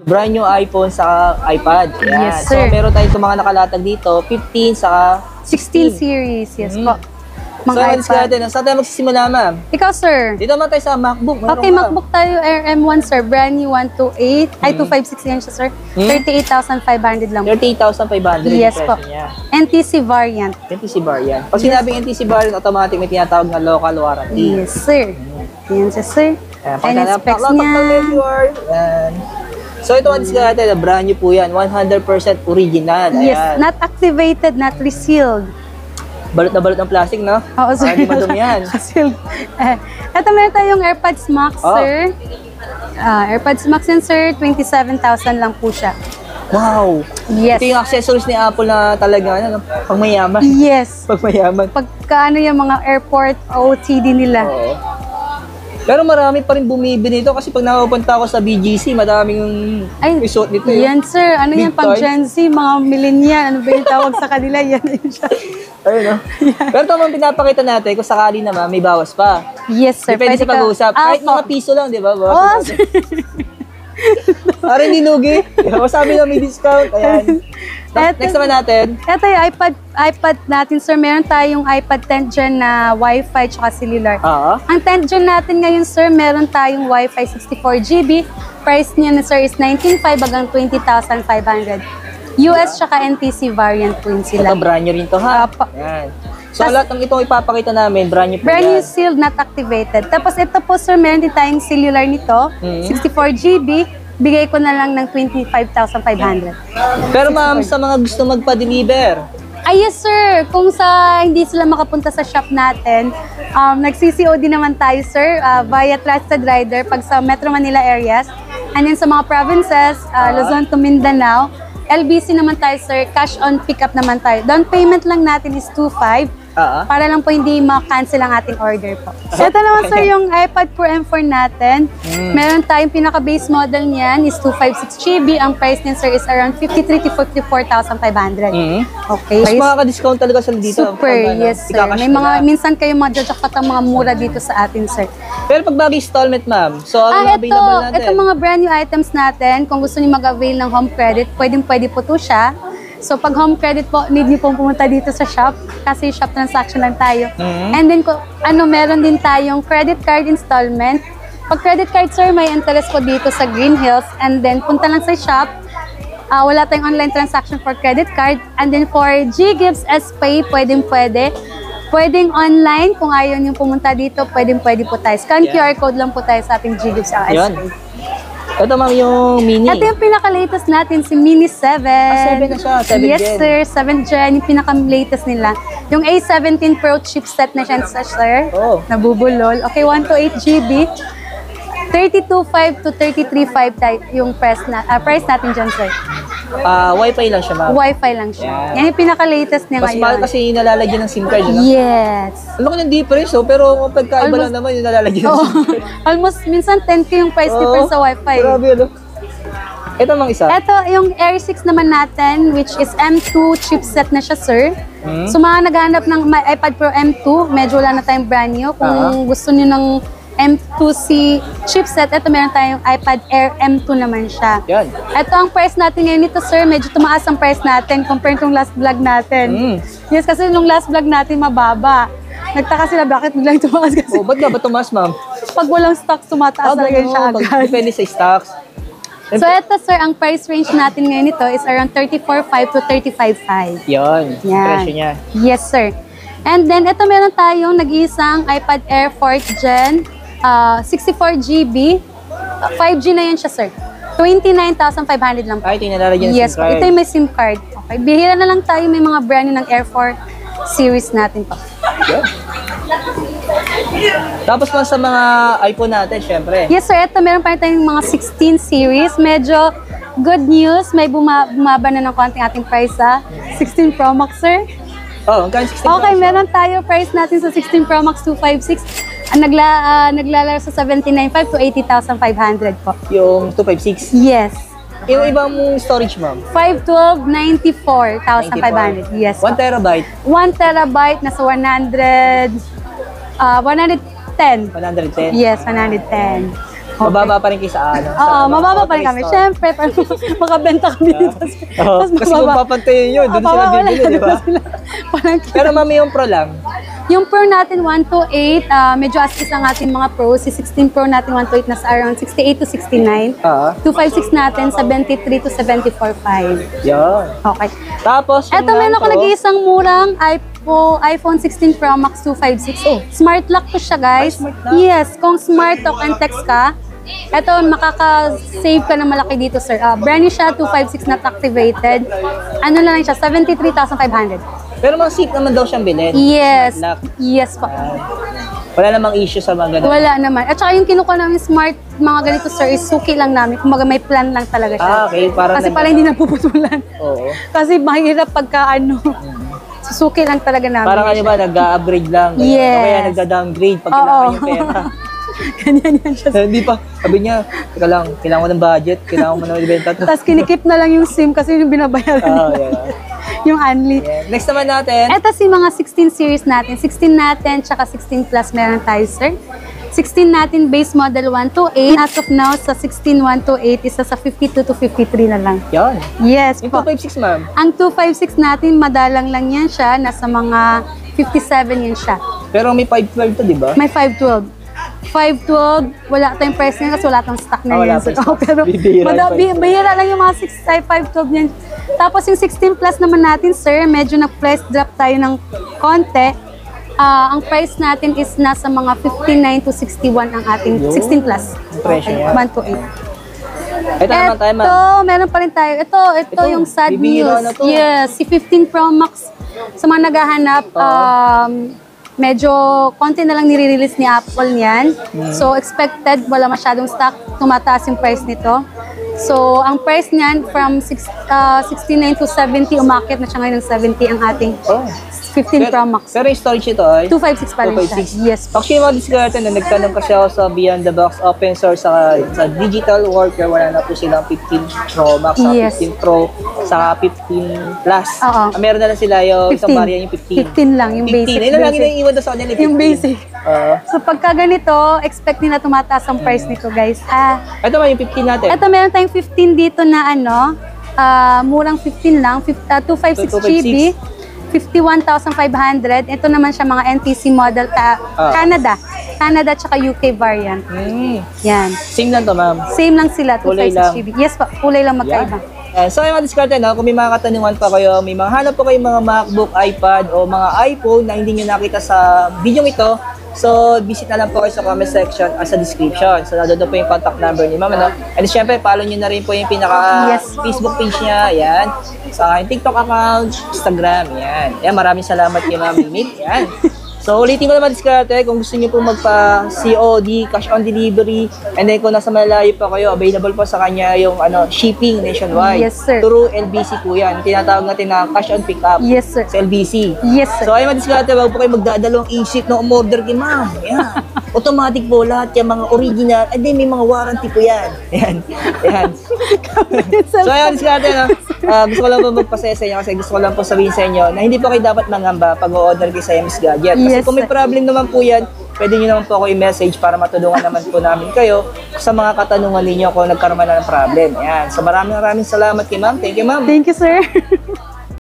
Brand new iPhone sa iPad. Ayan. Yes, sir. So, meron tayong itong mga nakalatag dito, 15 saka 16 series, yes po. So, let's go natin. Saan tayo magsisimula, ma'am? Ikaw, sir. Dito naman tayo sa MacBook. Meron Okay, ka. MacBook tayo, RM1, sir. Brand new 128. Ay, 256 yan siya, sir. 38,500 lang. 38,500 Yes yung po. presyo niya. NTC variant. NTC variant. Pag sinabing NTC variant, automatic may tinatawag na local warranty. Yes, sir. Yan siya, sir. And yung specs niya. Yan. So, ito ang discount natin. Brand new po yan. 100% original. Ayan. Yes, not activated, not resealed. Balot na balot ng plastic, no? Oo, sir. Hindi madumi yan. Sealed. Ito meron tayong AirPods Max, sir. AirPods Max yan, sir. 27,000 lang po siya. Wow! Yes. Ito yung accessories ni Apple na talaga, ano, pag mayaman. Yes. Pag mayaman. Pagka ano yung mga airport OOTD nila. Oo. Pero marami pa rin bumibili nito kasi pag nakapunta ako sa BGC, madaming resort nito. Yan, sir. Ano Big yan, pag time. Gen Z, mga millennial, ano ba yung tawag sa kanila? Yan siya. Ayun, no? Pero ito mga pinapakita natin, kung sakali naman, may bawas pa. Yes, sir. Depende sa pag-uusap. Kahit mga piso lang, di ba? Oh, sir. Parang hindi lugi. Masabi na may discount. Ayan. Next naman natin. Ito yung iPad natin, sir. Meron tayong iPad 10 Gen na Wi-Fi tsaka cellular. Ang 10 Gen natin ngayon, sir, meron tayong Wi-Fi 64GB. Price niya na, sir, is 19,500 hanggang 20,500. US tsaka NTC variant po yun sila. Ito, brand new rin to, ha? Ayan. So, lahat ng itong ipapakita namin, brand new po Brand new yan. sealed, not activated. Tapos ito po, sir, meron din tayong cellular nito. 64GB. Bigay ko na lang ng 25,500. Pero ma'am, sa mga gusto magpa-deliver, Ay, yes, sir. Kung hindi sila makapunta sa shop natin, nag-CCOD naman tayo, sir, via Trusted Rider pag sa Metro Manila areas. And then sa mga provinces, Luzon to Mindanao, LBC naman tayo, sir. Cash on pickup naman tayo. Down payment lang natin is 2,500. Para lang po hindi ma-cancel ang ating order po. So, ito naman, sir, yung iPad Pro M4 natin. Meron tayong pinaka-base model niyan is 256GB. Ang price niyan, sir, is around 53,000 to 54,500. Okay. mas makaka-discount talaga sa dito. Super, yes, sir. May mga, minsan kayo majajakpat ang mga mura dito sa atin, sir. Pero pag bagay installment, ma'am, so ano available natin? Ito mga brand new items natin. Kung gusto niyo mag-avail ng home credit, pwede po to siya. So, pag home credit po, need niyo pong pumunta dito sa shop kasi shop transaction lang tayo. And then, meron din tayong credit card installment. Pag credit card, sir, may interest po dito sa Green Hills. And then, punta lang sa shop. Wala tayong online transaction for credit card. And then, for G-Gifts, S-Pay, pwedeng. Pwedeng online. Kung ayaw niyo pumunta dito, pwede po tayo. Scan QR code lang po tayo sa ating G-Gifts sa S-Pay. Ito ma'am yung mini. Ito yung pinaka-latest natin, si Mini 7. 7 na siya, 7 yes, Gen. sir, 7 Gen, yung pinaka-latest nila. Yung A17 Pro chipset na siya, sir. Nabubulol. Okay, 128GB. 32,500 to 33,500 yung price natin dyan, sir. Wi-Fi lang siya, ma'am. Wi-Fi lang siya. Yan yung pinaka-latest niya Mas mahal ngayon. kasi yung nalalagyan ng SIM card, no? Yes. Alam ko yung difference, pero kung pagkaiba lang naman yung nalalagyan ng SIM card. Almost, minsan 10K yung price difference sa Wi-Fi. Grabe, ano? Ito mang isa. Ito, yung Air 6 naman natin, which is M2 chipset na siya, sir. So, mga naghahanap ng iPad Pro M2, medyo wala na tayong brand new. Kung gusto niyo ng M2C chipset, ito meron tayong iPad Air M2 naman siya. Yan. Ito ang price natin ngayon nito, sir. Medyo tumaas ang price natin compared nung last vlog natin. Yes, kasi nung last vlog natin mababa. Nagtaka sila bakit biglang tumaas kasi. Ba't nga ba tumaas, ma'am? Pag walang stock, tumataas talaga siya agad. Depende sa stocks. So ito, sir, ang price range natin ngayon nito is around 34,500 to 35,500. Yan. Yan. Presyo niya. Yes, sir. And then, ito meron tayong nag-iisang iPad Air 4th Gen, 64GB. 5G na yan siya, sir. 29,500 lang po. Ay, tinalalagyan ng Yes, SIM card. ito yung may SIM card. Okay, bihira na lang tayo may mga brand new ng Air 4 series natin po. Yeah. Tapos pa sa mga iPhone natin, syempre. Yes, sir. Ito, meron pa rin tayong mga 16 series. Medyo good news. May bumaba na ng konting ating price sa 16 Pro Max, sir. Hanggang 16 Okay, meron tayo price natin sa 16 Pro Max 256. Naglalaro sa 79,500 to 80,500 po. Yung 256. Yes. Yung ibang storage, ma'am? 512, 94,500. Yes. 1 terabyte? 1 terabyte nasa 110. 110. Yes, 110. Mababa pa rin kayo sa ano. Oo, mababa pa rin kami. store. Siyempre, para makabenta kami dito. Oo, kasi kung papantayin yun, doon sila bibili, di ba? Parang Pero mami, yung pro lang. yung Pro natin 1 to 8, medyo as-is ang ating mga Pro. Si 16 Pro natin 1 to 8 nasa around 68 to 69. 256 natin 73 to 74.5. Yan. Okay. Tapos, yung Eto, meron ako non-pro, nag-iisang murang iPhone 16 Pro Max 256. Oh, smart lock to siya, guys. Smart lock? Yes, kung smart talk and text ka, eto, makaka-save ka ng malaki dito, sir. Brand new siya, 256 not activated. Ano na lang siya, 73,500. Pero mga safe naman daw siyang bilhin. Yes. Smart lock. Yes po. Wala namang issue sa mga ganun. Wala naman. At saka yung kinukuha namin smart, mga ganito, sir, is suki lang namin. Kumbaga may plan lang talaga siya. Okay. Parang Kasi pala hindi napuputulan. Oo. Kasi mahirap pagka ano. Susuki lang talaga namin. Parang ano ba, nag-upgrade lang. Yes. O kaya nagda-downgrade pag Oo. kailangan yung pera. Ganyan yan siya. Hindi pa. Sabi niya, teka lang, kailangan ko ng budget, kailangan ko na ibenta to. Tapos kinikip na lang yung SIM kasi yung binabayaran Oo, niya. yan. Yung only. Next naman natin. Eto si mga 16 series natin. 16 natin, tsaka 16 plus meron tayo, sir. 16 natin, base model 1 to 8. As of now, sa 16 1 to 8, isa sa 52 to 53 na lang. Yan. Yes Yung po. 256, ma'am. Ang 256 natin, madalang lang yan siya. Nasa mga 57 yan siya. Pero may 512 to, di ba? May 512. 512, wala tayong price ngayon kasi wala tayong stock na Wala yan. pa stock. Pero Bibihira yung 512. bihira lang yung mga 512 niyan. Tapos yung 16 plus naman natin, sir, medyo nag-price drop tayo ng konti. Ang price natin is nasa mga 59 to 61 ang ating 16 plus. Ang presyo niya. 1 to 8. Ito naman tayo, ma'am. Ito, meron pa rin tayo. Ito yung sad bibihira news. na to. Yes, si 15 Pro Max. Sa mga naghahanap, medyo konti na lang nire-release ni Apple niyan. So, expected, wala masyadong stock. Tumataas yung price nito. So, ang price niyan from 69 to 70, umakit na siya ngayon ng 70 ang ating Oh. 15 Pro Max. Pero yung storage nito ay 256 pa rin siya. 256. Yes po. Actually, mga diskarte na nagtanong kasi ako sa Beyond the Box open source sa digital worker, wala na po silang 15 Pro Max, sa Yes. 15 Pro, sa 15 Plus. Oo. Meron na lang sila yung isang variant yung 15. 15 lang, yung 15. basic. Ayun na lang yung iwan daw sa kanila Yung basic. Oo. So, pagka ganito, expect nila tumataas ang price nito, guys. Ito ba yung 15 natin? Ito, meron tayong 15 dito na ano, murang 15 lang, 256 GB, 51,500. Ito naman siya mga NTC model, Canada tsaka UK variant. Yan. Same lang to, ma'am. Same lang sila, Kulay 256 lang. GB. Yes po, kulay lang magkaiba. So, yung mga diskarte, no? Kung may mga katanungan pa kayo, may mga hanap po kayong mga MacBook, iPad, o mga iPhone na hindi nyo nakita sa video ito, so, visit na lang po kayo sa comment section at sa description. So, nandun po yung contact number ni Ma'am, no? And syempre, follow nyo na rin po yung pinaka Yes. Facebook page niya, yan. Sa aking TikTok account, Instagram, yan. Yan, maraming salamat kay Ma'am Mimit, yan. So, ulitin ko naman diskarte, kung gusto niyo po magpa-COD, cash on delivery, and then kung nasa malayo pa kayo, available po sa kanya yung shipping nationwide. Yes, sir. Through LBC po yan. Tinatawag natin na cash on pickup Yes, sir. sa LBC. Yes, sir. So, ayun mga diskarte, wag po kayo magdadalawang isip na umorder kay ma'am. Yan. Automatic po lahat yung mga original, and then may mga warranty po yan. Yan. Yan. So, ayun diskarte, no? Gusto ko lang po magpasaya sa inyo kasi gusto ko lang po sabihin sa inyo na hindi po kayo dapat mangamba pag o-order kayo sa MS Gadget. Kasi Yes, kung may sir. problem naman po yan, pwede nyo naman po ako i-message para matulungan naman po namin kayo sa mga katanungan ninyo kung nagkaroon man ng problem. Yan. So maraming salamat kay ma'am. Thank you, ma'am. Thank you, sir.